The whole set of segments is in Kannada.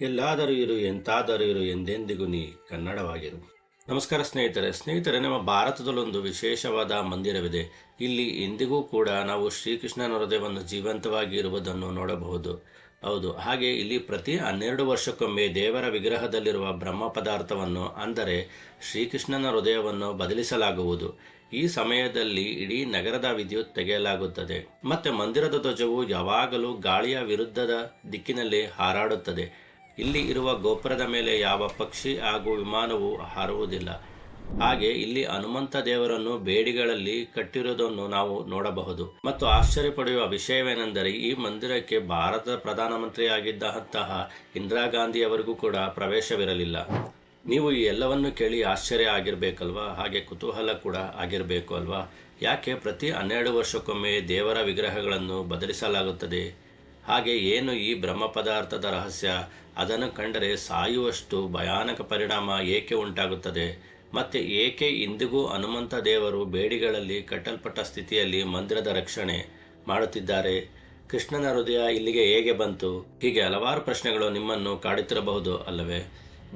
ಎಲ್ಲಾದರೂ ಇರು ಎಂತಾದರೂ ಇರು ಎಂದೆಂದಿಗೂ ನೀ ಕನ್ನಡವಾಗಿರು. ನಮಸ್ಕಾರ ಸ್ನೇಹಿತರೆ, ನಮ್ಮ ಭಾರತದಲ್ಲೊಂದು ವಿಶೇಷವಾದ ಮಂದಿರವಿದೆ. ಇಲ್ಲಿ ಇಂದಿಗೂ ಕೂಡ ನಾವು ಶ್ರೀಕೃಷ್ಣನ ಹೃದಯವನ್ನು ಜೀವಂತವಾಗಿ ಇರುವುದನ್ನು ನೋಡಬಹುದು. ಹೌದು, ಹಾಗೆ ಇಲ್ಲಿ ಪ್ರತಿ 12 ವರ್ಷಕ್ಕೊಮ್ಮೆ ದೇವರ ವಿಗ್ರಹದಲ್ಲಿರುವ ಬ್ರಹ್ಮ ಪದಾರ್ಥವನ್ನು, ಅಂದರೆ ಶ್ರೀಕೃಷ್ಣನ ಹೃದಯವನ್ನು ಬದಲಿಸಲಾಗುವುದು. ಈ ಸಮಯದಲ್ಲಿ ಇಡೀ ನಗರದ ವಿದ್ಯುತ್ ತೆಗೆಯಲಾಗುತ್ತದೆ ಮತ್ತೆ ಮಂದಿರದ ಧ್ವಜವು ಯಾವಾಗಲೂ ಗಾಳಿಯ ವಿರುದ್ಧದ ದಿಕ್ಕಿನಲ್ಲಿ ಹಾರಾಡುತ್ತದೆ. ಇಲ್ಲಿ ಇರುವ ಗೋಪುರದ ಮೇಲೆ ಯಾವ ಪಕ್ಷಿ ಹಾಗೂ ವಿಮಾನವು ಹಾರುವುದಿಲ್ಲ. ಹಾಗೆ ಇಲ್ಲಿ ಹನುಮಂತ ದೇವರನ್ನು ಬೇಡಿಗಳಲ್ಲಿ ಕಟ್ಟಿರುವುದನ್ನು ನಾವು ನೋಡಬಹುದು. ಮತ್ತು ಆಶ್ಚರ್ಯ ಪಡೆಯುವ ವಿಷಯವೇನೆಂದರೆ, ಈ ಮಂದಿರಕ್ಕೆ ಭಾರತದ ಪ್ರಧಾನಮಂತ್ರಿಯಾಗಿದ್ದಂತಹ ಇಂದಿರಾ ಗಾಂಧಿಯವರಿಗೂ ಕೂಡ ಪ್ರವೇಶವಿರಲಿಲ್ಲ. ನೀವು ಈ ಎಲ್ಲವನ್ನು ಕೇಳಿ ಆಶ್ಚರ್ಯ ಆಗಿರಬೇಕಲ್ವಾ? ಹಾಗೆ ಕುತೂಹಲ ಕೂಡ ಆಗಿರಬೇಕು ಅಲ್ವಾ? ಯಾಕೆ ಪ್ರತಿ 12 ವರ್ಷಕ್ಕೊಮ್ಮೆ ದೇವರ ವಿಗ್ರಹಗಳನ್ನು ಬದಲಿಸಲಾಗುತ್ತದೆ? ಹಾಗೆ ಏನು ಈ ಬ್ರಹ್ಮ ಪದಾರ್ಥದ ರಹಸ್ಯ? ಅದನ್ನು ಕಂಡರೆ ಸಾಯುವಷ್ಟು ಭಯಾನಕ ಪರಿಣಾಮ ಏಕೆ ಉಂಟಾಗುತ್ತದೆ? ಮತ್ತೆ ಏಕೆ ಇಂದಿಗೂ ಹನುಮಂತ ದೇವರು ಬೇಡಿಗಳಲ್ಲಿ ಕಟ್ಟಲ್ಪಟ್ಟ ಸ್ಥಿತಿಯಲ್ಲಿ ಮಂದಿರದ ರಕ್ಷಣೆ ಮಾಡುತ್ತಿದ್ದಾರೆ? ಕೃಷ್ಣನ ಹೃದಯ ಇಲ್ಲಿಗೆ ಹೇಗೆ ಬಂತು? ಹೀಗೆ ಹಲವಾರು ಪ್ರಶ್ನೆಗಳು ನಿಮ್ಮನ್ನು ಕಾಡುತ್ತಿರಬಹುದು ಅಲ್ಲವೇ?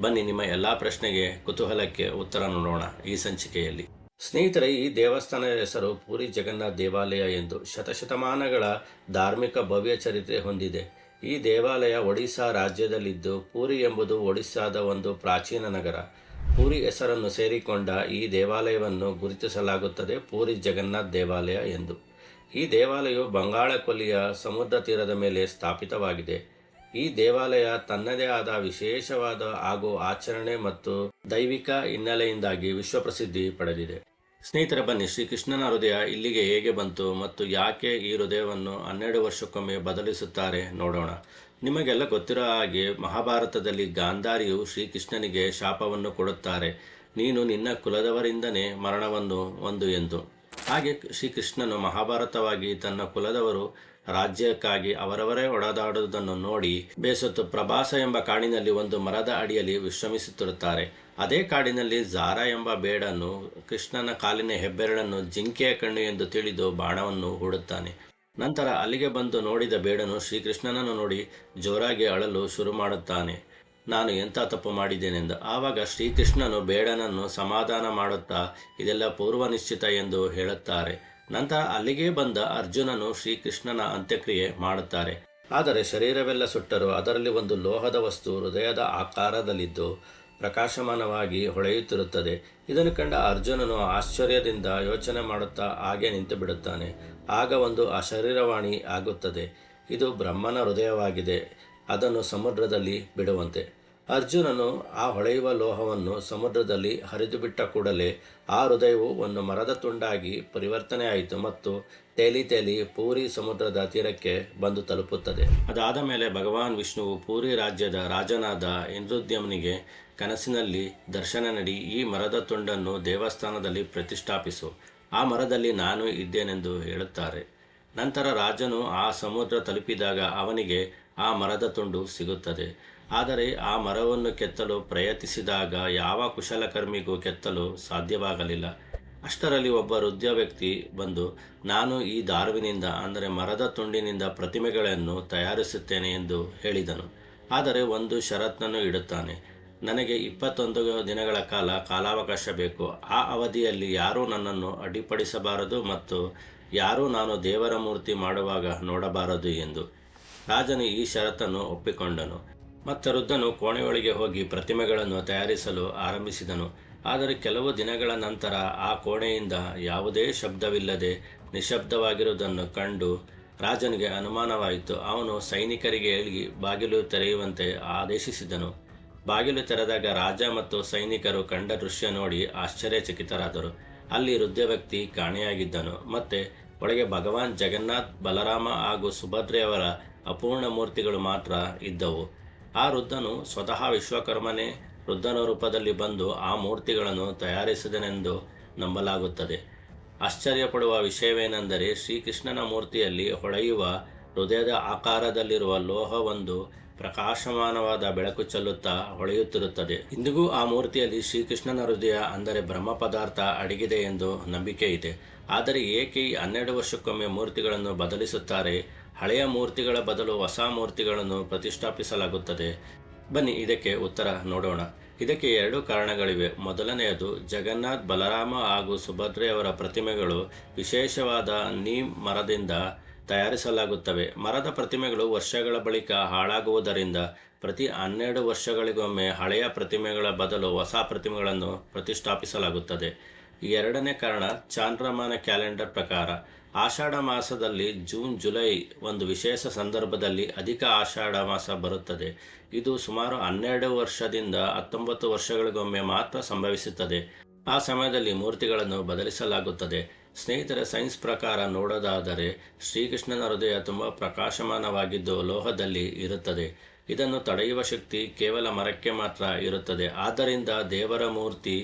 ಬನ್ನಿ, ನಿಮ್ಮ ಎಲ್ಲ ಪ್ರಶ್ನೆಗೆ ಕುತೂಹಲಕ್ಕೆ ಉತ್ತರ ನೋಡೋಣ ಈ ಸಂಚಿಕೆಯಲ್ಲಿ. ಸ್ನೇಹಿತರೆ, ಈ ದೇವಸ್ಥಾನದ ಹೆಸರು ಪೂರಿ ಜಗನ್ನಾಥ ದೇವಾಲಯ ಎಂದು ಶತಶತಮಾನಗಳ ಧಾರ್ಮಿಕ ಭವ್ಯ ಚರಿತ್ರೆ ಹೊಂದಿದೆ. ಈ ದೇವಾಲಯ ಒಡಿಶಾ ರಾಜ್ಯದಲ್ಲಿದ್ದು, ಪೂರಿ ಎಂಬುದು ಒಡಿಶಾದ ಒಂದು ಪ್ರಾಚೀನ ನಗರ. ಪೂರಿ ಹೆಸರನ್ನು ಸೇರಿಕೊಂಡ ಈ ದೇವಾಲಯವನ್ನು ಗುರುತಿಸಲಾಗುತ್ತದೆ ಪೂರಿ ಜಗನ್ನಾಥ ದೇವಾಲಯ ಎಂದು. ಈ ದೇವಾಲಯವು ಬಂಗಾಳ ಕೊಲ್ಲಿಯ ಸಮುದ್ರ ತೀರದ ಮೇಲೆ ಸ್ಥಾಪಿತವಾಗಿದೆ. ಈ ದೇವಾಲಯ ತನ್ನದೇ ಆದ ವಿಶೇಷವಾದ ಹಾಗೂ ಆಚರಣೆ ಮತ್ತು ದೈವಿಕ ಹಿನ್ನೆಲೆಯಿಂದಾಗಿ ವಿಶ್ವಪ್ರಸಿದ್ಧಿ ಪಡೆದಿದೆ. ಸ್ನೇಹಿತರೆ, ಬನ್ನಿ, ಶ್ರೀಕೃಷ್ಣನ ಹೃದಯ ಇಲ್ಲಿಗೆ ಹೇಗೆ ಬಂತು ಮತ್ತು ಯಾಕೆ ಈ ಹೃದಯವನ್ನು 12 ವರ್ಷಕ್ಕೊಮ್ಮೆ ಬದಲಿಸುತ್ತಾರೆ ನೋಡೋಣ. ನಿಮಗೆಲ್ಲ ಗೊತ್ತಿರೋ ಹಾಗೆ ಮಹಾಭಾರತದಲ್ಲಿ ಗಾಂಧಾರಿಯು ಶ್ರೀಕೃಷ್ಣನಿಗೆ ಶಾಪವನ್ನು ಕೊಡುತ್ತಾರೆ, ನೀನು ನಿನ್ನ ಕುಲದವರಿಂದನೇ ಮರಣವನ್ನು ಹೊಂದು ಎಂದು. ಹಾಗೆ ಶ್ರೀಕೃಷ್ಣನು ಮಹಾಭಾರತವಾಗಿ ತನ್ನ ಕುಲದವರು ರಾಜ್ಯಕ್ಕಾಗಿ ಅವರವರೇ ಒಡೆದಾಡುವುದನ್ನು ನೋಡಿ ಬೇಸತ್ತು ಪ್ರಭಾಸ ಎಂಬ ಕಾಡಿನಲ್ಲಿ ಒಂದು ಮರದ ಅಡಿಯಲ್ಲಿ ವಿಶ್ರಮಿಸುತ್ತಿರುತ್ತಾರೆ. ಅದೇ ಕಾಡಿನಲ್ಲಿ ಜಾರ ಎಂಬ ಬೇಡನು ಕೃಷ್ಣನ ಕಾಲಿನ ಹೆಬ್ಬೆರಳನ್ನು ಜಿಂಕೆಯ ಕಣ್ಣು ಎಂದು ತಿಳಿದು ಬಾಣವನ್ನು ಹೂಡುತ್ತಾನೆ. ನಂತರ ಅಲ್ಲಿಗೆ ಬಂದು ನೋಡಿದ ಬೇಡನು ಶ್ರೀಕೃಷ್ಣನನ್ನು ನೋಡಿ ಜೋರಾಗಿ ಅಳಲು ಶುರು ಮಾಡುತ್ತಾನೆ, ನಾನು ಎಂಥ ತಪ್ಪು ಮಾಡಿದ್ದೇನೆಂದು. ಆವಾಗ ಶ್ರೀಕೃಷ್ಣನು ಬೇಡನನ್ನು ಸಮಾಧಾನ ಮಾಡುತ್ತಾ ಇದೆಲ್ಲ ಪೂರ್ವ ನಿಶ್ಚಿತ ಎಂದು ಹೇಳುತ್ತಾರೆ. ನಂತರ ಅಲ್ಲಿಗೆ ಬಂದ ಅರ್ಜುನನು ಶ್ರೀಕೃಷ್ಣನ ಅಂತ್ಯಕ್ರಿಯೆ ಮಾಡುತ್ತಾರೆ. ಆದರೆ ಶರೀರವೆಲ್ಲ ಸುಟ್ಟರೂ ಅದರಲ್ಲಿ ಒಂದು ಲೋಹದ ವಸ್ತು ಹೃದಯದ ಆಕಾರದಲ್ಲಿದ್ದು ಪ್ರಕಾಶಮಾನವಾಗಿ ಹೊಳೆಯುತ್ತಿರುತ್ತದೆ. ಇದನ್ನು ಕಂಡ ಅರ್ಜುನನು ಆಶ್ಚರ್ಯದಿಂದ ಯೋಚನೆ ಮಾಡುತ್ತಾ ಹಾಗೆ ನಿಂತು ಬಿಡುತ್ತಾನೆ. ಆಗ ಒಂದು ಅಶರೀರವಾಣಿ ಆಗುತ್ತದೆ, ಇದು ಬ್ರಹ್ಮನ ಹೃದಯವಾಗಿದೆ, ಅದನ್ನು ಸಮುದ್ರದಲ್ಲಿ ಬಿಡುವಂತೆ. ಅರ್ಜುನನು ಆ ಹೊಳೆಯುವ ಲೋಹವನ್ನು ಸಮುದ್ರದಲ್ಲಿ ಹರಿದುಬಿಟ್ಟ ಕೂಡಲೇ ಆ ಹೃದಯವು ಒಂದು ಮರದ ತುಂಡಾಗಿ ಪರಿವರ್ತನೆಯಾಯಿತು ಮತ್ತು ತೇಲಿ ಪೂರಿ ಸಮುದ್ರದ ತೀರಕ್ಕೆ ಬಂದು ತಲುಪುತ್ತದೆ. ಅದಾದ ಮೇಲೆ ಭಗವಾನ್ ವಿಷ್ಣುವು ಪೂರಿ ರಾಜ್ಯದ ರಾಜನಾದ ಇಂದ್ರದ್ಯುಮ್ನಿಗೆ ಕನಸಿನಲ್ಲಿ ದರ್ಶನ ನೀಡಿ, ಈ ಮರದ ತುಂಡನ್ನು ದೇವಸ್ಥಾನದಲ್ಲಿ ಪ್ರತಿಷ್ಠಾಪಿಸು, ಆ ಮರದಲ್ಲಿ ನಾನು ಇದ್ದೇನೆಂದು ಹೇಳುತ್ತಾರೆ. ನಂತರ ರಾಜನು ಆ ಸಮುದ್ರ ತಲುಪಿದಾಗ ಅವನಿಗೆ ಆ ಮರದ ತುಂಡು ಸಿಗುತ್ತದೆ. ಆದರೆ ಆ ಮರವನ್ನು ಕೆತ್ತಲು ಪ್ರಯತ್ನಿಸಿದಾಗ ಯಾವ ಕುಶಲಕರ್ಮಿಗೂ ಕೆತ್ತಲು ಸಾಧ್ಯವಾಗಲಿಲ್ಲ. ಅಷ್ಟರಲ್ಲಿ ಒಬ್ಬ ವೃದ್ಧ ವ್ಯಕ್ತಿ ಬಂದು, ನಾನು ಈ ದಾರುವಿನಿಂದ, ಅಂದರೆ ಮರದ ತುಂಡಿನಿಂದ ಪ್ರತಿಮೆಗಳನ್ನು ತಯಾರಿಸುತ್ತೇನೆ ಎಂದು ಹೇಳಿದನು. ಆದರೆ ಒಂದು ಷರತ್ತನ್ನು ಇಡುತ್ತಾನೆ, ನನಗೆ 21 ದಿನಗಳ ಕಾಲಾವಕಾಶ ಬೇಕು. ಆ ಅವಧಿಯಲ್ಲಿ ಯಾರೂ ನನ್ನನ್ನು ಅಡ್ಡಿಪಡಿಸಬಾರದು ಮತ್ತು ಯಾರೂ ನಾನು ದೇವರ ಮೂರ್ತಿ ಮಾಡುವಾಗ ನೋಡಬಾರದು ಎಂದು. ರಾಜನು ಈ ಷರತ್ತನ್ನು ಒಪ್ಪಿಕೊಂಡನು. ಮತ್ತು ವೃದ್ಧನು ಕೋಣೆಯೊಳಗೆ ಹೋಗಿ ಪ್ರತಿಮೆಗಳನ್ನು ತಯಾರಿಸಲು ಆರಂಭಿಸಿದನು. ಆದರೆ ಕೆಲವು ದಿನಗಳ ನಂತರ ಆ ಕೋಣೆಯಿಂದ ಯಾವುದೇ ಶಬ್ದವಿಲ್ಲದೆ ನಿಶಬ್ದವಾಗಿರುವುದನ್ನು ಕಂಡು ರಾಜನಿಗೆ ಅನುಮಾನವಾಯಿತು. ಅವನು ಸೈನಿಕರಿಗೆ ಹೇಳಿ ಬಾಗಿಲು ತೆರೆಯುವಂತೆ ಆದೇಶಿಸಿದನು. ಬಾಗಿಲು ತೆರೆದಾಗ ರಾಜ ಮತ್ತು ಸೈನಿಕರು ಕಂಡ ದೃಶ್ಯ ನೋಡಿ ಆಶ್ಚರ್ಯಚಕಿತರಾದರು. ಅಲ್ಲಿ ವೃದ್ಧ ವ್ಯಕ್ತಿ ಕಾಣೆಯಾಗಿದ್ದನು. ಮತ್ತೆ ಒಳಗೆ ಭಗವಾನ್ ಜಗನ್ನಾಥ್, ಬಲರಾಮ ಹಾಗೂ ಸುಭದ್ರೆಯವರ ಅಪೂರ್ಣ ಮೂರ್ತಿಗಳು ಮಾತ್ರ ಇದ್ದವು. ಆ ವೃದ್ಧನು ಸ್ವತಃ ವಿಶ್ವಕರ್ಮನೇ ವೃದ್ಧನ ರೂಪದಲ್ಲಿ ಬಂದು ಆ ಮೂರ್ತಿಗಳನ್ನು ತಯಾರಿಸಿದನೆಂದು ನಂಬಲಾಗುತ್ತದೆ. ಆಶ್ಚರ್ಯಪಡುವ ವಿಷಯವೇನೆಂದರೆ, ಶ್ರೀಕೃಷ್ಣನ ಮೂರ್ತಿಯಲ್ಲಿ ಹೊಳೆಯುವ ಹೃದಯದ ಆಕಾರದಲ್ಲಿರುವ ಲೋಹವೊಂದು ಪ್ರಕಾಶಮಾನವಾದ ಬೆಳಕು ಚೆಲ್ಲುತ್ತಾ ಹೊಳೆಯುತ್ತಿರುತ್ತದೆ. ಇಂದಿಗೂ ಆ ಮೂರ್ತಿಯಲ್ಲಿ ಶ್ರೀಕೃಷ್ಣನ ಹೃದಯ, ಅಂದರೆ ಬ್ರಹ್ಮ ಪದಾರ್ಥ ಅಡಗಿದೆ ಎಂದು ನಂಬಿಕೆ ಇದೆ. ಆದರೆ ಏಕೆ 12 ವರ್ಷಕ್ಕೊಮ್ಮೆ ಮೂರ್ತಿಗಳನ್ನು ಬದಲಿಸುತ್ತಾರೆ? ಹಳೆಯ ಮೂರ್ತಿಗಳ ಬದಲು ಹೊಸ ಮೂರ್ತಿಗಳನ್ನು ಪ್ರತಿಷ್ಠಾಪಿಸಲಾಗುತ್ತದೆ. ಬನ್ನಿ ಇದಕ್ಕೆ ಉತ್ತರ ನೋಡೋಣ. ಇದಕ್ಕೆ ಎರಡು ಕಾರಣಗಳಿವೆ. ಮೊದಲನೆಯದು, ಜಗನ್ನಾಥ್, ಬಲರಾಮ ಹಾಗೂ ಸುಭದ್ರೆಯವರ ಪ್ರತಿಮೆಗಳು ವಿಶೇಷವಾದ ನೀಮ್ ಮರದಿಂದ ತಯಾರಿಸಲಾಗುತ್ತವೆ. ಮರದ ಪ್ರತಿಮೆಗಳು ವರ್ಷಗಳ ಬಳಿಕ ಹಾಳಾಗುವುದರಿಂದ ಪ್ರತಿ 12 ವರ್ಷಗಳಿಗೊಮ್ಮೆ ಹಳೆಯ ಪ್ರತಿಮೆಗಳ ಬದಲು ಹೊಸ ಪ್ರತಿಮೆಗಳನ್ನು ಪ್ರತಿಷ್ಠಾಪಿಸಲಾಗುತ್ತದೆ. ಎರಡನೇ ಕಾರಣ, ಚಾಂದ್ರಮಾನ ಕ್ಯಾಲೆಂಡರ್ ಪ್ರಕಾರ ಆಷಾಢ ಮಾಸದಲ್ಲಿ ಜೂನ್ ಜುಲೈ ಒಂದು ವಿಶೇಷ ಸಂದರ್ಭದಲ್ಲಿ ಅಧಿಕ ಆಷಾಢ ಮಾಸ ಬರುತ್ತದೆ. ಇದು ಸುಮಾರು 12 ವರ್ಷದಿಂದ 19 ವರ್ಷಗಳಿಗೊಮ್ಮೆ ಮಾತ್ರ ಸಂಭವಿಸುತ್ತದೆ. ಆ ಸಮಯದಲ್ಲಿ ಮೂರ್ತಿಗಳನ್ನು ಬದಲಿಸಲಾಗುತ್ತದೆ. ಸ್ನೇಹಿತರೆ, ಸೈನ್ಸ್ ಪ್ರಕಾರ ನೋಡೋದಾದರೆ ಶ್ರೀಕೃಷ್ಣನ ಹೃದಯ ತುಂಬ ಪ್ರಕಾಶಮಾನವಾಗಿದ್ದು ಲೋಹದಲ್ಲಿ ಇರುತ್ತದೆ. ಇದನ್ನು ತಡೆಯುವ ಶಕ್ತಿ ಕೇವಲ ಮರಕ್ಕೆ ಮಾತ್ರ ಇರುತ್ತದೆ. ಆದ್ದರಿಂದ ದೇವರ ಮೂರ್ತಿ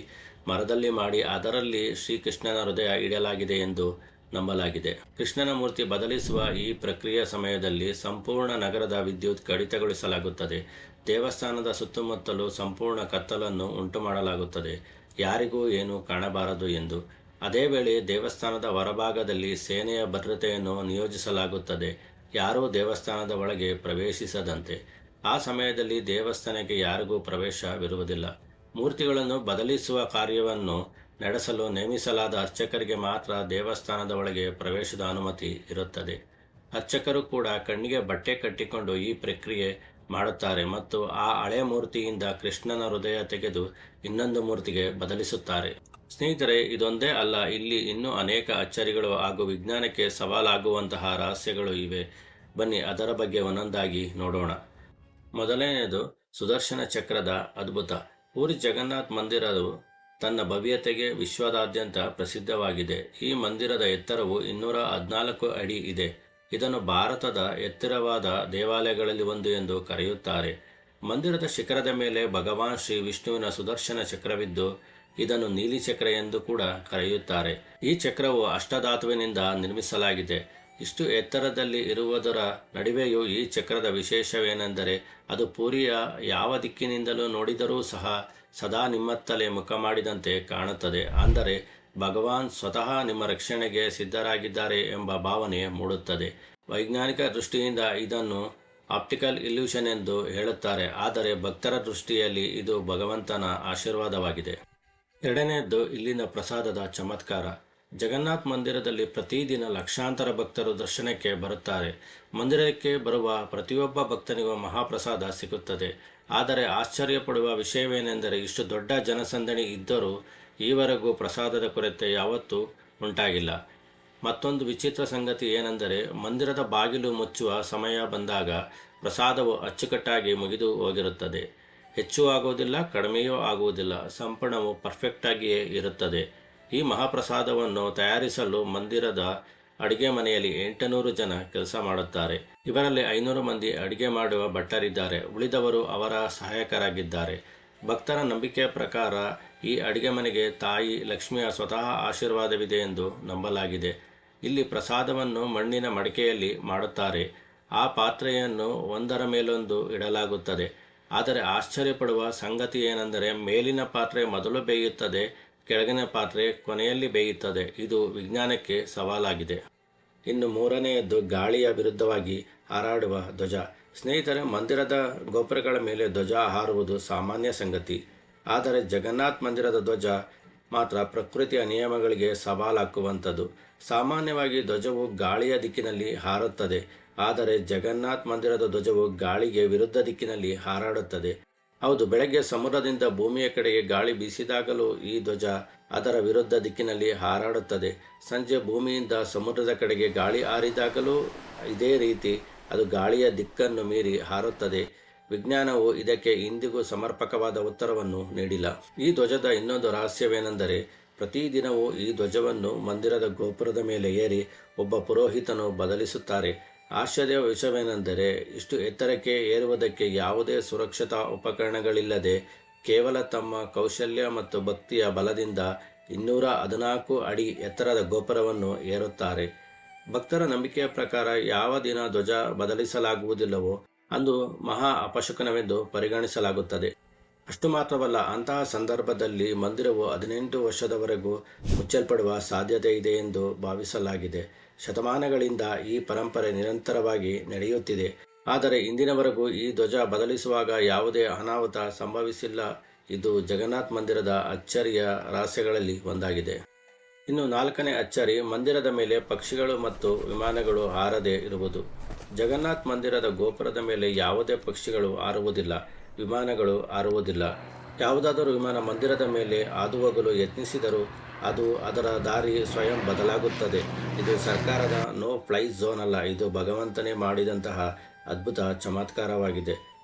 ಮರದಲ್ಲಿ ಮಾಡಿ ಅದರಲ್ಲಿ ಶ್ರೀಕೃಷ್ಣನ ಹೃದಯ ಇಡಲಾಗಿದೆ ಎಂದು ನಂಬಲಾಗಿದೆ. ಕೃಷ್ಣನ ಮೂರ್ತಿ ಬದಲಿಸುವ ಈ ಪ್ರಕ್ರಿಯೆಯ ಸಮಯದಲ್ಲಿ ಸಂಪೂರ್ಣ ನಗರದ ವಿದ್ಯುತ್ ಕಡಿತಗೊಳಿಸಲಾಗುತ್ತದೆ. ದೇವಸ್ಥಾನದ ಸುತ್ತಮುತ್ತಲೂ ಸಂಪೂರ್ಣ ಕತ್ತಲನ್ನು ಉಂಟು ಮಾಡಲಾಗುತ್ತದೆ, ಯಾರಿಗೂ ಏನೂ ಕಾಣಬಾರದು ಎಂದು. ಅದೇ ವೇಳೆ ದೇವಸ್ಥಾನದ ಹೊರಭಾಗದಲ್ಲಿ ಸೇನೆಯ ಭದ್ರತೆಯನ್ನು ನಿಯೋಜಿಸಲಾಗುತ್ತದೆ, ಯಾರೂ ದೇವಸ್ಥಾನದ ಒಳಗೆ ಪ್ರವೇಶಿಸದಂತೆ. ಆ ಸಮಯದಲ್ಲಿ ದೇವಸ್ಥಾನಕ್ಕೆ ಯಾರಿಗೂ ಪ್ರವೇಶವಿರುವುದಿಲ್ಲ. ಮೂರ್ತಿಗಳನ್ನು ಬದಲಿಸುವ ಕಾರ್ಯವನ್ನು ನಡೆಸಲು ನೇಮಿಸಲಾದ ಅರ್ಚಕರಿಗೆ ಮಾತ್ರ ದೇವಸ್ಥಾನದ ಒಳಗೆ ಪ್ರವೇಶದ ಅನುಮತಿ ಇರುತ್ತದೆ. ಅರ್ಚಕರು ಕೂಡ ಕಣ್ಣಿಗೆ ಬಟ್ಟೆ ಕಟ್ಟಿಕೊಂಡು ಈ ಪ್ರಕ್ರಿಯೆ ಮಾಡುತ್ತಾರೆ ಮತ್ತು ಆ ಹಳೆಯ ಮೂರ್ತಿಯಿಂದ ಕೃಷ್ಣನ ಹೃದಯ ತೆಗೆದು ಇನ್ನೊಂದು ಮೂರ್ತಿಗೆ ಬದಲಿಸುತ್ತಾರೆ. ಸ್ನೇಹಿತರೆ, ಇದೊಂದೇ ಅಲ್ಲ, ಇಲ್ಲಿ ಇನ್ನೂ ಅನೇಕ ಅಚ್ಚರಿಗಳು ಹಾಗೂ ವಿಜ್ಞಾನಕ್ಕೆ ಸವಾಲಾಗುವಂತಹ ರಹಸ್ಯಗಳು ಇವೆ. ಬನ್ನಿ ಅದರ ಬಗ್ಗೆ ಒಂದೊಂದಾಗಿ ನೋಡೋಣ. ಮೊದಲನೆಯದು, ಸುದರ್ಶನ ಚಕ್ರದ ಅದ್ಭುತ. ಪೂರಿ ಜಗನ್ನಾಥ್ ಮಂದಿರವು ತನ್ನ ಭವ್ಯತೆಗೆ ವಿಶ್ವದಾದ್ಯಂತ ಪ್ರಸಿದ್ಧವಾಗಿದೆ. ಈ ಮಂದಿರದ ಎತ್ತರವು 214 ಅಡಿ ಇದೆ. ಇದನ್ನು ಭಾರತದ ಎತ್ತರವಾದ ದೇವಾಲಯಗಳಲ್ಲಿ ಒಂದು ಎಂದು ಕರೆಯುತ್ತಾರೆ. ಮಂದಿರದ ಶಿಖರದ ಮೇಲೆ ಭಗವಾನ್ ಶ್ರೀ ವಿಷ್ಣುವಿನ ಸುದರ್ಶನ ಚಕ್ರವಿದ್ದು ಇದನ್ನು ನೀಲಿ ಚಕ್ರ ಎಂದು ಕೂಡ ಕರೆಯುತ್ತಾರೆ. ಈ ಚಕ್ರವು ಅಷ್ಟಧಾತುವಿನಿಂದ ನಿರ್ಮಿಸಲಾಗಿದೆ. ಇಷ್ಟು ಎತ್ತರದಲ್ಲಿ ಇರುವುದರ ನಡುವೆಯೂ ಈ ಚಕ್ರದ ವಿಶೇಷವೇನೆಂದರೆ ಅದು ಪೂರಿಯ ಯಾವ ದಿಕ್ಕಿನಿಂದಲೂ ನೋಡಿದರೂ ಸಹ ಸದಾ ನಿಮ್ಮತ್ತಲೇ ಮುಖ ಮಾಡಿದಂತೆ ಕಾಣುತ್ತದೆ. ಅಂದರೆ ಭಗವಾನ್ ಸ್ವತಃ ನಿಮ್ಮ ರಕ್ಷಣೆಗೆ ಸಿದ್ಧರಾಗಿದ್ದಾರೆ ಎಂಬ ಭಾವನೆ ಮೂಡುತ್ತದೆ. ವೈಜ್ಞಾನಿಕ ದೃಷ್ಟಿಯಿಂದ ಇದನ್ನು ಆಪ್ಟಿಕಲ್ ಇಲ್ಯೂಷನ್ ಎಂದು ಹೇಳುತ್ತಾರೆ, ಆದರೆ ಭಕ್ತರ ದೃಷ್ಟಿಯಲ್ಲಿ ಇದು ಭಗವಂತನ ಆಶೀರ್ವಾದವಾಗಿದೆ. ಎರಡನೆಯದ್ದು, ಇಲ್ಲಿನ ಪ್ರಸಾದದ ಚಮತ್ಕಾರ. ಜಗನ್ನಾಥ್ ಮಂದಿರದಲ್ಲಿ ಪ್ರತಿದಿನ ಲಕ್ಷಾಂತರ ಭಕ್ತರು ದರ್ಶನಕ್ಕೆ ಬರುತ್ತಾರೆ. ಮಂದಿರಕ್ಕೆ ಬರುವ ಪ್ರತಿಯೊಬ್ಬ ಭಕ್ತನಿಗೂ ಮಹಾಪ್ರಸಾದ ಸಿಗುತ್ತದೆ. ಆದರೆ ಆಶ್ಚರ್ಯಪಡುವ ವಿಷಯವೇನೆಂದರೆ ಇಷ್ಟು ದೊಡ್ಡ ಜನಸಂದಣಿ ಇದ್ದರೂ ಈವರೆಗೂ ಪ್ರಸಾದದ ಕೊರತೆ ಯಾವತ್ತೂ ಉಂಟಾಗಿಲ್ಲ. ಮತ್ತೊಂದು ವಿಚಿತ್ರ ಸಂಗತಿ ಏನೆಂದರೆ ಮಂದಿರದ ಬಾಗಿಲು ಮುಚ್ಚುವ ಸಮಯ ಬಂದಾಗ ಪ್ರಸಾದವು ಅಚ್ಚುಕಟ್ಟಾಗಿ ಮುಗಿದು ಹೋಗಿರುತ್ತದೆ. ಹೆಚ್ಚು ಆಗುವುದಿಲ್ಲ, ಕಡಿಮೆಯೂ ಆಗುವುದಿಲ್ಲ, ಸಂಪೂರ್ಣವು ಪರ್ಫೆಕ್ಟಾಗಿಯೇ ಇರುತ್ತದೆ. ಈ ಮಹಾಪ್ರಸಾದವನ್ನು ತಯಾರಿಸಲು ಮಂದಿರದ ಅಡುಗೆ ಮನೆಯಲ್ಲಿ 800 ಜನ ಕೆಲಸ ಮಾಡುತ್ತಾರೆ. ಇವರಲ್ಲಿ 500 ಮಂದಿ ಅಡುಗೆ ಮಾಡುವ ಭಟ್ಟರಿದ್ದಾರೆ, ಉಳಿದವರು ಅವರ ಸಹಾಯಕರಾಗಿದ್ದಾರೆ. ಭಕ್ತರ ನಂಬಿಕೆಯ ಪ್ರಕಾರ ಈ ಅಡುಗೆ ಮನೆಗೆ ತಾಯಿ ಲಕ್ಷ್ಮಿಯ ಸ್ವತಃ ಆಶೀರ್ವಾದವಿದೆ ಎಂದು ನಂಬಲಾಗಿದೆ. ಇಲ್ಲಿ ಪ್ರಸಾದವನ್ನು ಮಣ್ಣಿನ ಮಡಿಕೆಯಲ್ಲಿ ಮಾಡುತ್ತಾರೆ. ಆ ಪಾತ್ರೆಯನ್ನು ಒಂದರ ಮೇಲೊಂದು ಇಡಲಾಗುತ್ತದೆ. ಆದರೆ ಆಶ್ಚರ್ಯಪಡುವ ಸಂಗತಿ ಏನೆಂದರೆ ಮೇಲಿನ ಪಾತ್ರೆ ಮೊದಲು ಬೇಯುತ್ತದೆ, ಕೆಳಗಿನ ಪಾತ್ರೆ ಕೊನೆಯಲ್ಲಿ ಬೇಯುತ್ತದೆ. ಇದು ವಿಜ್ಞಾನಕ್ಕೆ ಸವಾಲಾಗಿದೆ. ಇನ್ನು ಮೂರನೆಯದ್ದು, ಗಾಳಿಯ ವಿರುದ್ಧವಾಗಿ ಹಾರಾಡುವ ಧ್ವಜ. ಸ್ನೇಹಿತರೆ, ಮಂದಿರದ ಗೋಪುರಗಳ ಮೇಲೆ ಧ್ವಜ ಹಾರುವುದು ಸಾಮಾನ್ಯ ಸಂಗತಿ. ಆದರೆ ಜಗನ್ನಾಥ್ ಮಂದಿರದ ಧ್ವಜ ಮಾತ್ರ ಪ್ರಕೃತಿಯ ನಿಯಮಗಳಿಗೆ ಸವಾಲಾಕುವಂಥದ್ದು. ಸಾಮಾನ್ಯವಾಗಿ ಧ್ವಜವು ಗಾಳಿಯ ದಿಕ್ಕಿನಲ್ಲಿ ಹಾರುತ್ತದೆ, ಆದರೆ ಜಗನ್ನಾಥ್ ಮಂದಿರದ ಧ್ವಜವು ಗಾಳಿಗೆ ವಿರುದ್ಧ ದಿಕ್ಕಿನಲ್ಲಿ ಹಾರಾಡುತ್ತದೆ. ಹೌದು, ಬೆಳಗ್ಗೆ ಸಮುದ್ರದಿಂದ ಭೂಮಿಯ ಕಡೆಗೆ ಗಾಳಿ ಬೀಸಿದಾಗಲೂ ಈ ಧ್ವಜ ಅದರ ವಿರುದ್ಧ ದಿಕ್ಕಿನಲ್ಲಿ ಹಾರಾಡುತ್ತದೆ. ಸಂಜೆ ಭೂಮಿಯಿಂದ ಸಮುದ್ರದ ಕಡೆಗೆ ಗಾಳಿ ಹಾರಿದಾಗಲೂ ಇದೇ ರೀತಿ ಅದು ಗಾಳಿಯ ದಿಕ್ಕನ್ನು ಮೀರಿ ಹಾರುತ್ತದೆ. ವಿಜ್ಞಾನವು ಇದಕ್ಕೆ ಇಂದಿಗೂ ಸಮರ್ಪಕವಾದ ಉತ್ತರವನ್ನು ನೀಡಿಲ್ಲ. ಈ ಧ್ವಜದ ಇನ್ನೊಂದು ರಹಸ್ಯವೇನೆಂದರೆ ಪ್ರತಿದಿನವೂ ಈ ಧ್ವಜವನ್ನು ಮಂದಿರದ ಗೋಪುರದ ಮೇಲೆ ಏರಿ ಒಬ್ಬ ಪುರೋಹಿತನು ಬದಲಿಸುತ್ತಾರೆ. ಆಶ್ಚರ್ಯ ವಿಷಯವೇನೆಂದರೆ ಇಷ್ಟು ಎತ್ತರಕ್ಕೆ ಏರುವುದಕ್ಕೆ ಯಾವುದೇ ಸುರಕ್ಷತಾ ಉಪಕರಣಗಳಿಲ್ಲದೆ ಕೇವಲ ತಮ್ಮ ಕೌಶಲ್ಯ ಮತ್ತು ಭಕ್ತಿಯ ಬಲದಿಂದ 214 ಅಡಿ ಎತ್ತರದ ಗೋಪುರವನ್ನು ಏರುತ್ತಾರೆ. ಭಕ್ತರ ನಂಬಿಕೆಯ ಪ್ರಕಾರ ಯಾವ ದಿನ ಧ್ವಜ ಬದಲಿಸಲಾಗುವುದಿಲ್ಲವೋ ಅಂದು ಮಹಾ ಅಪಶಕುನವೆಂದು ಪರಿಗಣಿಸಲಾಗುತ್ತದೆ. ಅಷ್ಟು ಮಾತ್ರವಲ್ಲ, ಅಂತಹ ಸಂದರ್ಭದಲ್ಲಿ ಮಂದಿರವು 18 ವರ್ಷದವರೆಗೂ ಮುಚ್ಚಲ್ಪಡುವ ಸಾಧ್ಯತೆ ಇದೆ ಎಂದು ಭಾವಿಸಲಾಗಿದೆ. ಶತಮಾನಗಳಿಂದ ಈ ಪರಂಪರೆ ನಿರಂತರವಾಗಿ ನಡೆಯುತ್ತಿದೆ. ಆದರೆ ಇಂದಿನವರೆಗೂ ಈ ಧ್ವಜ ಬದಲಿಸುವಾಗ ಯಾವುದೇ ಅನಾಹುತ ಸಂಭವಿಸಿಲ್ಲ. ಇದು ಜಗನ್ನಾಥ ಮಂದಿರದ ಅಚ್ಚರಿಯ ರಹಸ್ಯಗಳಲ್ಲಿ ಒಂದಾಗಿದೆ. ಇನ್ನು 4ನೇ ಅಚ್ಚರಿ, ಮಂದಿರದ ಮೇಲೆ ಪಕ್ಷಿಗಳು ಮತ್ತು ವಿಮಾನಗಳು ಹಾರದೆ ಇರುವುದು. ಜಗನ್ನಾಥ ಮಂದಿರದ ಗೋಪುರದ ಮೇಲೆ ಯಾವುದೇ ಪಕ್ಷಿಗಳು ಹಾರುವುದಿಲ್ಲ, ವಿಮಾನಗಳು ಹಾರುವುದಿಲ್ಲ. ಯಾವುದಾದರೂ ವಿಮಾನ ಮಂದಿರದ ಮೇಲೆ ಹಾದುಹೋಗಲು ಯತ್ನಿಸಿದರೂ ಅದು ಅದರ ದಾರಿ ಸ್ವಯಂ ಬದಲಾಗುತ್ತದೆ. ಇದು ಸರ್ಕಾರದ ನೋ ಫ್ಲೈ ಝೋನ್ ಅಲ್ಲ, ಇದು ಭಗವಂತನೇ ಮಾಡಿದಂತಹ ಅದ್ಭುತ ಚಮತ್ಕಾರವಾಗಿದೆ.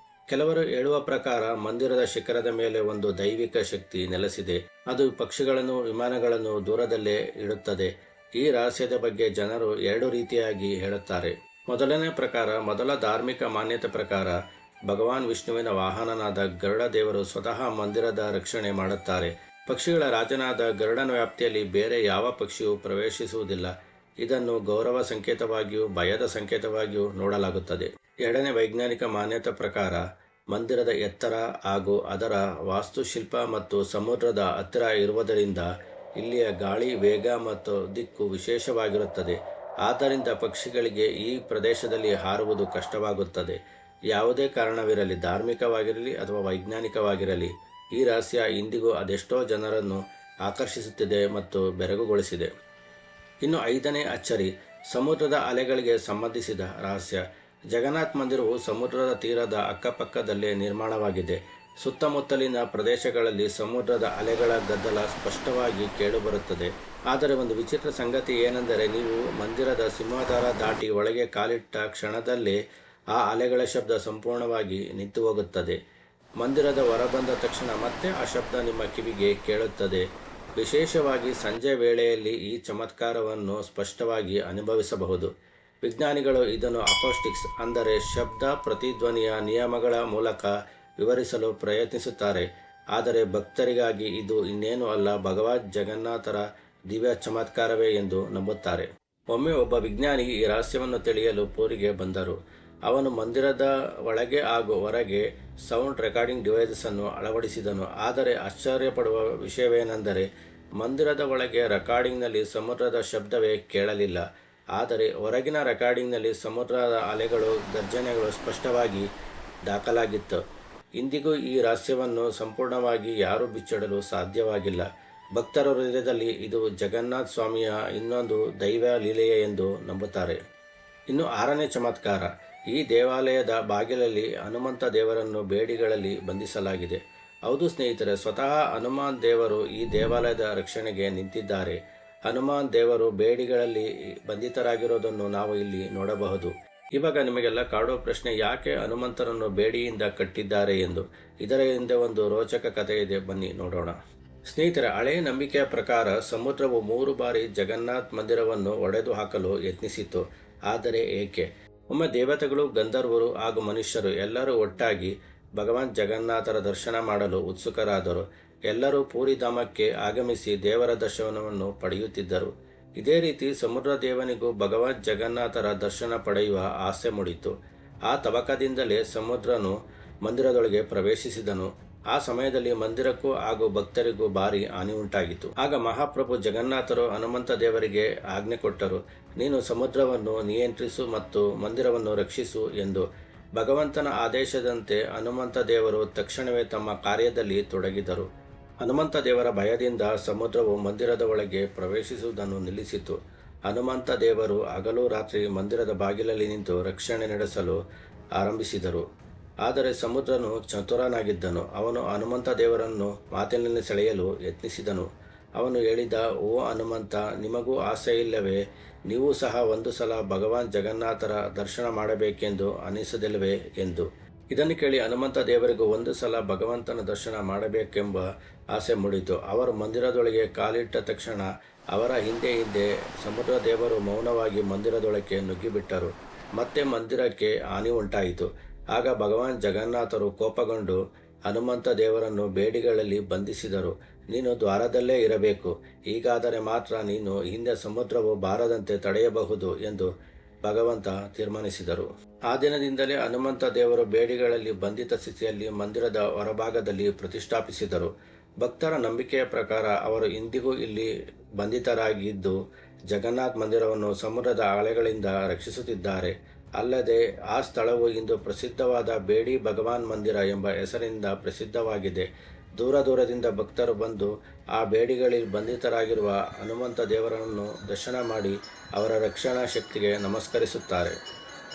ಕೆಲವರು ಹೇಳುವ ಪ್ರಕಾರ ಮಂದಿರದ ಶಿಖರದ ಮೇಲೆ ಒಂದು ದೈವಿಕ ಶಕ್ತಿ ನೆಲೆಸಿದೆ. ಅದು ಪಕ್ಷಿಗಳನ್ನು, ವಿಮಾನಗಳನ್ನು ದೂರದಲ್ಲೇ ಇಡುತ್ತದೆ. ಈ ರಹಸ್ಯದ ಬಗ್ಗೆ ಜನರು 2 ರೀತಿಯಾಗಿ ಹೇಳುತ್ತಾರೆ. ಮೊದಲನೇ ಪ್ರಕಾರ, ಮೊದಲ ಧಾರ್ಮಿಕ ಮಾನ್ಯತೆ ಪ್ರಕಾರ ಭಗವಾನ್ ವಿಷ್ಣುವಿನ ವಾಹನನಾದ ಗರುಡ ದೇವರು ಸ್ವತಃ ಮಂದಿರದ ರಕ್ಷಣೆ ಮಾಡುತ್ತಾರೆ. ಪಕ್ಷಿಗಳ ರಾಜನಾದ ಗರುಡನ ವ್ಯಾಪ್ತಿಯಲ್ಲಿ ಬೇರೆ ಯಾವ ಪಕ್ಷಿಯೂ ಪ್ರವೇಶಿಸುವುದಿಲ್ಲ. ಇದನ್ನು ಗೌರವ ಸಂಕೇತವಾಗಿಯೂ ಭಯದ ಸಂಕೇತವಾಗಿಯೂ ನೋಡಲಾಗುತ್ತದೆ. 2ನೇ ವೈಜ್ಞಾನಿಕ ಮಾನ್ಯತೆ ಪ್ರಕಾರ ಮಂದಿರದ ಎತ್ತರ ಹಾಗೂ ಅದರ ವಾಸ್ತುಶಿಲ್ಪ ಮತ್ತು ಸಮುದ್ರದ ಹತ್ತಿರ ಇರುವುದರಿಂದ ಇಲ್ಲಿಯ ಗಾಳಿ ವೇಗ ಮತ್ತು ದಿಕ್ಕು ವಿಶೇಷವಾಗಿರುತ್ತದೆ. ಆದ್ದರಿಂದ ಪಕ್ಷಿಗಳಿಗೆ ಈ ಪ್ರದೇಶದಲ್ಲಿ ಹಾರುವುದು ಕಷ್ಟವಾಗುತ್ತದೆ. ಯಾವುದೇ ಕಾರಣವಿರಲಿ, ಧಾರ್ಮಿಕವಾಗಿರಲಿ ಅಥವಾ ವೈಜ್ಞಾನಿಕವಾಗಿರಲಿ, ಈ ರಹಸ್ಯ ಇಂದಿಗೂ ಅದೆಷ್ಟೋ ಜನರನ್ನು ಆಕರ್ಷಿಸುತ್ತಿದೆ ಮತ್ತು ಬೆರಗುಗೊಳಿಸಿದೆ. ಇನ್ನು 5ನೇ ಅಚ್ಚರಿ, ಸಮುದ್ರದ ಅಲೆಗಳಿಗೆ ಸಂಬಂಧಿಸಿದ ರಹಸ್ಯ. ಜಗನ್ನಾಥ ಮಂದಿರವು ಸಮುದ್ರದ ತೀರದ ಅಕ್ಕಪಕ್ಕದಲ್ಲೇ ನಿರ್ಮಾಣವಾಗಿದೆ. ಸುತ್ತಮುತ್ತಲಿನ ಪ್ರದೇಶಗಳಲ್ಲಿ ಸಮುದ್ರದ ಅಲೆಗಳ ಗದ್ದಲ ಸ್ಪಷ್ಟವಾಗಿ ಕೇಳಿಬರುತ್ತದೆ. ಆದರೆ ಒಂದು ವಿಚಿತ್ರ ಸಂಗತಿ ಏನೆಂದರೆ, ನೀವು ಮಂದಿರದ ಸಿಂಹದ್ವಾರ ದಾಟಿ ಒಳಗೆ ಕಾಲಿಟ್ಟ ಕ್ಷಣದಲ್ಲೇ ಆ ಅಲೆಗಳ ಶಬ್ದ ಸಂಪೂರ್ಣವಾಗಿ ನಿಂತು ಹೋಗುತ್ತದೆ. ಮಂದಿರದ ಹೊರಬಂದ ತಕ್ಷಣ ಮತ್ತೆ ಆ ಶಬ್ದ ನಿಮ್ಮ ಕಿವಿಗೆ ಕೇಳುತ್ತದೆ. ವಿಶೇಷವಾಗಿ ಸಂಜೆ ವೇಳೆಯಲ್ಲಿ ಈ ಚಮತ್ಕಾರವನ್ನು ಸ್ಪಷ್ಟವಾಗಿ ಅನುಭವಿಸಬಹುದು. ವಿಜ್ಞಾನಿಗಳು ಇದನ್ನು ಅಕೋಸ್ಟಿಕ್ಸ್ ಅಂದರೆ ಶಬ್ದ ಪ್ರತಿಧ್ವನಿಯ ನಿಯಮಗಳ ಮೂಲಕ ವಿವರಿಸಲು ಪ್ರಯತ್ನಿಸುತ್ತಾರೆ. ಆದರೆ ಭಕ್ತರಿಗಾಗಿ ಇದು ಇನ್ನೇನು ಅಲ್ಲ, ಭಗವಾನ್ ಜಗನ್ನಾಥರ ದಿವ್ಯ ಚಮತ್ಕಾರವೇ ಎಂದು ನಂಬುತ್ತಾರೆ. ಒಮ್ಮೆ ಒಬ್ಬ ವಿಜ್ಞಾನಿ ಈ ರಹಸ್ಯವನ್ನು ತಿಳಿಯಲು ಪೂರಿಗೆ ಬಂದರು. ಅವನು ಮಂದಿರದ ಒಳಗೆ ಹಾಗೂ ಹೊರಗೆ ಸೌಂಡ್ ರೆಕಾರ್ಡಿಂಗ್ ಡಿವೈಸಸ್ ಅನ್ನು ಅಳವಡಿಸಿದನು. ಆದರೆ ಆಶ್ಚರ್ಯಪಡುವ ವಿಷಯವೇನೆಂದರೆ, ಮಂದಿರದ ಒಳಗೆ ರೆಕಾರ್ಡಿಂಗ್ನಲ್ಲಿ ಸಮುದ್ರದ ಶಬ್ದವೇ ಕೇಳಲಿಲ್ಲ. ಆದರೆ ಹೊರಗಿನ ರೆಕಾರ್ಡಿಂಗ್ನಲ್ಲಿ ಸಮುದ್ರದ ಅಲೆಗಳು, ಗರ್ಜನೆಗಳು ಸ್ಪಷ್ಟವಾಗಿ ದಾಖಲಾಗಿತ್ತು. ಇಂದಿಗೂ ಈ ರಹಸ್ಯವನ್ನು ಸಂಪೂರ್ಣವಾಗಿ ಯಾರೂ ಬಿಚ್ಚಿಡಲು ಸಾಧ್ಯವಾಗಿಲ್ಲ. ಭಕ್ತರ ಹೃದಯದಲ್ಲಿ ಇದು ಜಗನ್ನಾಥ ಸ್ವಾಮಿಯ ಇನ್ನೊಂದು ದೈವ ಲೀಲೆಯೇ ಎಂದು ನಂಬುತ್ತಾರೆ. ಇನ್ನು 6ನೇ ಚಮತ್ಕಾರ, ಈ ದೇವಾಲಯದ ಬಾಗಿಲಲ್ಲಿ ಹನುಮಂತ ದೇವರನ್ನು ಬೇಡಿಗಳಲ್ಲಿ ಬಂಧಿಸಲಾಗಿದೆ. ಹೌದು ಸ್ನೇಹಿತರೆ, ಸ್ವತಃ ಹನುಮಾನ್ ದೇವರು ಈ ದೇವಾಲಯದ ರಕ್ಷಣೆಗೆ ನಿಂತಿದ್ದಾರೆ. ಹನುಮಾನ್ ದೇವರು ಬೇಡಿಗಳಲ್ಲಿ ಬಂಧಿತರಾಗಿರೋದನ್ನು ನಾವು ಇಲ್ಲಿ ನೋಡಬಹುದು. ಇವಾಗ ನಿಮಗೆಲ್ಲ ಕಾಡೋ ಪ್ರಶ್ನೆ, ಯಾಕೆ ಹನುಮಂತರನ್ನು ಬೇಡಿಯಿಂದ ಕಟ್ಟಿದ್ದಾರೆ ಎಂದು. ಇದರ ಹಿಂದೆ ಒಂದು ರೋಚಕ ಕಥೆ ಇದೆ, ಬನ್ನಿ ನೋಡೋಣ. ಸ್ನೇಹಿತರೆ, ಹಳೆಯ ನಂಬಿಕೆಯ ಪ್ರಕಾರ ಸಮುದ್ರವು 3 ಬಾರಿ ಜಗನ್ನಾಥ ಮಂದಿರವನ್ನು ಒಡೆದು ಹಾಕಲು ಯತ್ನಿಸಿತು. ಆದರೆ ಏಕೆ? ಒಮ್ಮೆ ದೇವತೆಗಳು, ಗಂಧರ್ವರು ಹಾಗೂ ಮನುಷ್ಯರು ಎಲ್ಲರೂ ಒಟ್ಟಾಗಿ ಭಗವಾನ್ ಜಗನ್ನಾಥರ ದರ್ಶನ ಮಾಡಲು ಉತ್ಸುಕರಾದರು. ಎಲ್ಲರೂ ಪೂರಿಧಾಮಕ್ಕೆ ಆಗಮಿಸಿ ದೇವರ ದರ್ಶನವನ್ನು ಪಡೆಯುತ್ತಿದ್ದರು. ಇದೇ ರೀತಿ ಸಮುದ್ರ ದೇವನಿಗೂ ಭಗವಾನ್ ಜಗನ್ನಾಥರ ದರ್ಶನ ಪಡೆಯುವ ಆಸೆ ಮೂಡಿತು. ಆ ತವಕದಿಂದಲೇ ಸಮುದ್ರನು ಮಂದಿರದೊಳಗೆ ಪ್ರವೇಶಿಸಿದನು. ಆ ಸಮಯದಲ್ಲಿ ಮಂದಿರಕ್ಕೂ ಹಾಗೂ ಭಕ್ತರಿಗೂ ಭಾರಿ ಹಾನಿ ಉಂಟಾಗಿತ್ತು. ಆಗ ಮಹಾಪ್ರಭು ಜಗನ್ನಾಥರು ಹನುಮಂತ ದೇವರಿಗೆ ಆಜ್ಞೆ ಕೊಟ್ಟರು, ನೀನು ಸಮುದ್ರವನ್ನು ನಿಯಂತ್ರಿಸು ಮತ್ತು ಮಂದಿರವನ್ನು ರಕ್ಷಿಸು ಎಂದು. ಭಗವಂತನ ಆದೇಶದಂತೆ ಹನುಮಂತ ದೇವರು ತಕ್ಷಣವೇ ತಮ್ಮ ಕಾರ್ಯದಲ್ಲಿ ತೊಡಗಿದರು. ಹನುಮಂತ ದೇವರ ಭಯದಿಂದ ಸಮುದ್ರವು ಮಂದಿರದ ಒಳಗೆ ಪ್ರವೇಶಿಸುವುದನ್ನು ನಿಲ್ಲಿಸಿತು. ಹನುಮಂತ ದೇವರು ಹಗಲು ರಾತ್ರಿ ಮಂದಿರದ ಬಾಗಿಲಲ್ಲಿ ನಿಂತು ರಕ್ಷಣೆ ನಡೆಸಲು ಆರಂಭಿಸಿದರು. ಆದರೆ ಸಮುದ್ರನು ಚತುರನಾಗಿದ್ದನು. ಅವನು ಹನುಮಂತ ದೇವರನ್ನು ಮಾತಿನಲ್ಲಿ ಸೆಳೆಯಲು ಯತ್ನಿಸಿದನು. ಅವನು ಹೇಳಿದ, ಓ ಹನುಮಂತ, ನಿಮಗೂ ಆಸೆ ಇಲ್ಲವೇ? ನೀವು ಸಹ ಒಂದು ಸಲ ಭಗವಾನ್ ಜಗನ್ನಾಥರ ದರ್ಶನ ಮಾಡಬೇಕೆಂದು ಅನಿಸದಿಲ್ಲವೇ ಎಂದು. ಇದನ್ನು ಕೇಳಿ ಹನುಮಂತ ದೇವರಿಗೂ ಒಂದು ಸಲ ಭಗವಂತನ ದರ್ಶನ ಮಾಡಬೇಕೆಂಬ ಆಸೆ ಮೂಡಿತು. ಅವರು ಮಂದಿರದೊಳಗೆ ಕಾಲಿಟ್ಟ ತಕ್ಷಣ ಅವರ ಹಿಂದೆ ಹಿಂದೆ ಸಮುದ್ರ ದೇವರು ಮೌನವಾಗಿ ಮಂದಿರದೊಳಗೆ ನುಗ್ಗಿಬಿಟ್ಟರು. ಮತ್ತೆ ಮಂದಿರಕ್ಕೆ ಹಾನಿ ಉಂಟಾಯಿತು. ಆಗ ಭಗವಾನ್ ಜಗನ್ನಾಥರು ಕೋಪಗೊಂಡು ಹನುಮಂತ ದೇವರನ್ನು ಬೇಡಿಗಳಲ್ಲಿ ಬಂಧಿಸಿದರು. ನೀನು ದ್ವಾರದಲ್ಲೇ ಇರಬೇಕು, ಹೀಗಾದರೆ ಮಾತ್ರ ನೀನು ಹಿಂದೆ ಸಮುದ್ರವು ಬಾರದಂತೆ ತಡೆಯಬಹುದು ಎಂದು ಭಗವಂತ ತೀರ್ಮಾನಿಸಿದರು. ಆ ದಿನದಿಂದಲೇ ಹನುಮಂತ ದೇವರು ಬೇಡಿಗಳಲ್ಲಿ ಬಂಧಿತ ಸ್ಥಿತಿಯಲ್ಲಿ ಮಂದಿರದ ಹೊರಭಾಗದಲ್ಲಿ ಪ್ರತಿಷ್ಠಾಪಿಸಿದರು. ಭಕ್ತರ ನಂಬಿಕೆಯ ಪ್ರಕಾರ ಅವರು ಇಂದಿಗೂ ಇಲ್ಲಿ ಬಂಧಿತರಾಗಿದ್ದು ಜಗನ್ನಾಥ ಮಂದಿರವನ್ನು ಸಮುದ್ರದ ಅಲೆಗಳಿಂದ ರಕ್ಷಿಸುತ್ತಿದ್ದಾರೆ. ಅಲ್ಲದೆ ಆ ಸ್ಥಳವು ಇಂದು ಪ್ರಸಿದ್ಧವಾದ ಬೇಡಿ ಭಗವಾನ್ ಮಂದಿರ ಎಂಬ ಹೆಸರಿನಿಂದ ಪ್ರಸಿದ್ಧವಾಗಿದೆ. ದೂರ ದೂರದಿಂದ ಭಕ್ತರು ಬಂದು ಆ ಬೇಡಿಗಳಲ್ಲಿ ಬಂಧಿತರಾಗಿರುವ ಹನುಮಂತ ದೇವರನ್ನು ದರ್ಶನ ಮಾಡಿ ಅವರ ರಕ್ಷಣಾ ಶಕ್ತಿಗೆ ನಮಸ್ಕರಿಸುತ್ತಾರೆ.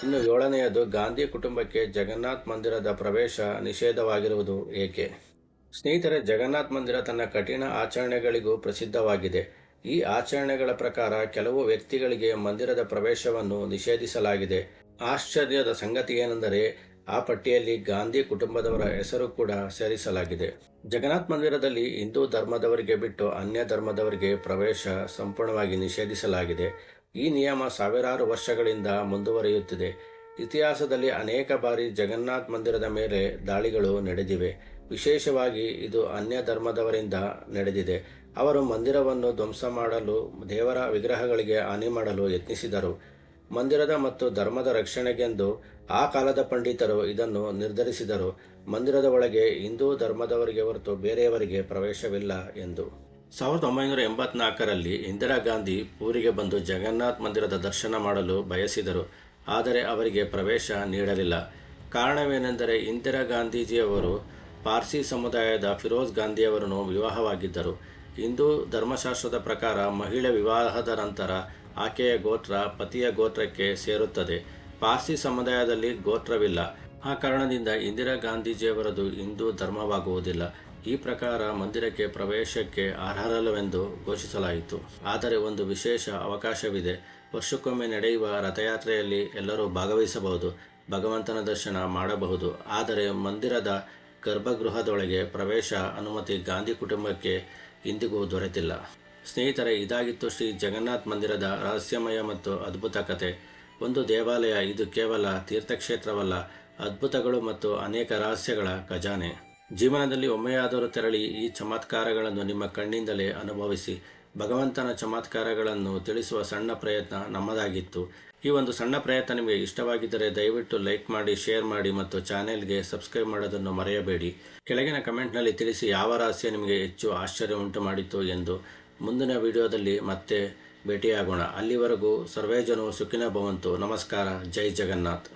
ಇನ್ನು 7ನೇಯದು, ಗಾಂಧಿ ಕುಟುಂಬಕ್ಕೆ ಜಗನ್ನಾಥ್ ಮಂದಿರದ ಪ್ರವೇಶ ನಿಷೇಧವಾಗಿರುವುದು ಏಕೆ? ಸ್ನೇಹಿತರೆ, ಜಗನ್ನಾಥ್ ಮಂದಿರ ತನ್ನ ಕಠಿಣ ಆಚರಣೆಗಳಿಗೂ ಪ್ರಸಿದ್ಧವಾಗಿದೆ. ಈ ಆಚರಣೆಗಳ ಪ್ರಕಾರ ಕೆಲವು ವ್ಯಕ್ತಿಗಳಿಗೆ ಮಂದಿರದ ಪ್ರವೇಶವನ್ನು ನಿಷೇಧಿಸಲಾಗಿದೆ. ಆಶ್ಚರ್ಯದ ಸಂಗತಿ ಏನೆಂದರೆ ಆ ಪಟ್ಟಿಯಲ್ಲಿ ಗಾಂಧಿ ಕುಟುಂಬದವರ ಹೆಸರು ಕೂಡ ಸೇರಿಸಲಾಗಿದೆ. ಜಗನ್ನಾಥ್ ಮಂದಿರದಲ್ಲಿ ಹಿಂದೂ ಧರ್ಮದವರಿಗೆ ಬಿಟ್ಟು ಅನ್ಯ ಧರ್ಮದವರಿಗೆ ಪ್ರವೇಶ ಸಂಪೂರ್ಣವಾಗಿ ನಿಷೇಧಿಸಲಾಗಿದೆ. ಈ ನಿಯಮ ಸಾವಿರಾರು ವರ್ಷಗಳಿಂದ ಮುಂದುವರಿಯುತ್ತಿದೆ. ಇತಿಹಾಸದಲ್ಲಿ ಅನೇಕ ಬಾರಿ ಜಗನ್ನಾಥ್ ಮಂದಿರದ ಮೇಲೆ ದಾಳಿಗಳು ನಡೆದಿವೆ. ವಿಶೇಷವಾಗಿ ಇದು ಅನ್ಯ ಧರ್ಮದವರಿಂದ ನಡೆದಿದೆ. ಅವರು ಮಂದಿರವನ್ನು ಧ್ವಂಸ ಮಾಡಲು, ದೇವರ ವಿಗ್ರಹಗಳಿಗೆ ಹಾನಿ ಮಾಡಲು ಯತ್ನಿಸಿದರು. ಮಂದಿರದ ಮತ್ತು ಧರ್ಮದ ರಕ್ಷಣೆಗೆಂದು ಆ ಕಾಲದ ಪಂಡಿತರು ಇದನ್ನು ನಿರ್ಧರಿಸಿದರು. ಮಂದಿರದ ಒಳಗೆ ಹಿಂದೂ ಧರ್ಮದವರಿಗೆ ಹೊರತು ಬೇರೆಯವರಿಗೆ ಪ್ರವೇಶವಿಲ್ಲ ಎಂದು. 1984ರಲ್ಲಿ ಇಂದಿರಾ ಗಾಂಧಿ ಪೂರಿಗೆ ಬಂದು ಜಗನ್ನಾಥ್ ಮಂದಿರದ ದರ್ಶನ ಮಾಡಲು ಬಯಸಿದರು. ಆದರೆ ಅವರಿಗೆ ಪ್ರವೇಶ ನೀಡಲಿಲ್ಲ. ಕಾರಣವೇನೆಂದರೆ ಇಂದಿರಾ ಗಾಂಧೀಜಿಯವರು ಪಾರ್ಸಿ ಸಮುದಾಯದ ಫಿರೋಜ್ ಗಾಂಧಿಯವರನ್ನು ವಿವಾಹವಾಗಿದ್ದರು. ಹಿಂದೂ ಧರ್ಮಶಾಸ್ತ್ರದ ಪ್ರಕಾರ ಮಹಿಳೆ ವಿವಾಹದ ನಂತರ ಆಕೆಯ ಗೋತ್ರ ಪತಿಯ ಗೋತ್ರಕ್ಕೆ ಸೇರುತ್ತದೆ. ಪಾರ್ಸಿ ಸಮುದಾಯದಲ್ಲಿ ಗೋತ್ರವಿಲ್ಲ. ಆ ಕಾರಣದಿಂದ ಇಂದಿರಾ ಗಾಂಧೀಜಿಯವರದು ಹಿಂದೂ ಧರ್ಮವಾಗುವುದಿಲ್ಲ. ಈ ಪ್ರಕಾರ ಮಂದಿರಕ್ಕೆ ಪ್ರವೇಶಕ್ಕೆ ಅರ್ಹರಲ್ಲವೆಂದು ಘೋಷಿಸಲಾಯಿತು. ಆದರೆ ಒಂದು ವಿಶೇಷ ಅವಕಾಶವಿದೆ. ವರ್ಷಕ್ಕೊಮ್ಮೆ ನಡೆಯುವ ರಥಯಾತ್ರೆಯಲ್ಲಿ ಎಲ್ಲರೂ ಭಾಗವಹಿಸಬಹುದು, ಭಗವಂತನ ದರ್ಶನ ಮಾಡಬಹುದು. ಆದರೆ ಮಂದಿರದ ಗರ್ಭಗೃಹದೊಳಗೆ ಪ್ರವೇಶ ಅನುಮತಿ ಗಾಂಧಿ ಕುಟುಂಬಕ್ಕೆ ಇಂದಿಗೂ ದೊರೆತಿಲ್ಲ. ಸ್ನೇಹಿತರೆ, ಇದಾಗಿತ್ತು ಶ್ರೀ ಜಗನ್ನಾಥ್ ಮಂದಿರದ ರಹಸ್ಯಮಯ ಮತ್ತು ಅದ್ಭುತ ಕಥೆ. ಒಂದು ದೇವಾಲಯ ಇದು ಕೇವಲ ತೀರ್ಥಕ್ಷೇತ್ರವಲ್ಲ, ಅದ್ಭುತಗಳು ಮತ್ತು ಅನೇಕ ರಹಸ್ಯಗಳ ಖಜಾನೆ. ಜೀವನದಲ್ಲಿ ಒಮ್ಮೆಯಾದರೂ ತೆರಳಿ ಈ ಚಮತ್ಕಾರಗಳನ್ನು ನಿಮ್ಮ ಕಣ್ಣಿಂದಲೇ ಅನುಭವಿಸಿ. ಭಗವಂತನ ಚಮತ್ಕಾರಗಳನ್ನು ತಿಳಿಸುವ ಸಣ್ಣ ಪ್ರಯತ್ನ ನಮ್ಮದಾಗಿತ್ತು. ಈ ಒಂದು ಸಣ್ಣ ಪ್ರಯತ್ನ ನಿಮಗೆ ಇಷ್ಟವಾಗಿದ್ದರೆ ದಯವಿಟ್ಟು ಲೈಕ್ ಮಾಡಿ, ಶೇರ್ ಮಾಡಿ ಮತ್ತು ಚಾನೆಲ್ಗೆ ಸಬ್ಸ್ಕ್ರೈಬ್ ಮಾಡೋದನ್ನು ಮರೆಯಬೇಡಿ. ಕೆಳಗಿನ ಕಮೆಂಟ್ನಲ್ಲಿ ತಿಳಿಸಿ ಯಾವ ರಹಸ್ಯ ನಿಮಗೆ ಹೆಚ್ಚು ಆಶ್ಚರ್ಯ ಉಂಟು ಮಾಡಿತು ಎಂದು. ಮುಂದಿನ ವಿಡಿಯೋದಲ್ಲಿ ಮತ್ತೆ ಭೇಟಿಯಾಗೋಣ. ಅಲ್ಲಿವರೆಗೂ ಸರ್ವೇ ಜನರು ಸುಖಿನೋ ಭವಂತು. ನಮಸ್ಕಾರ. ಜೈ ಜಗನ್ನಾಥ್.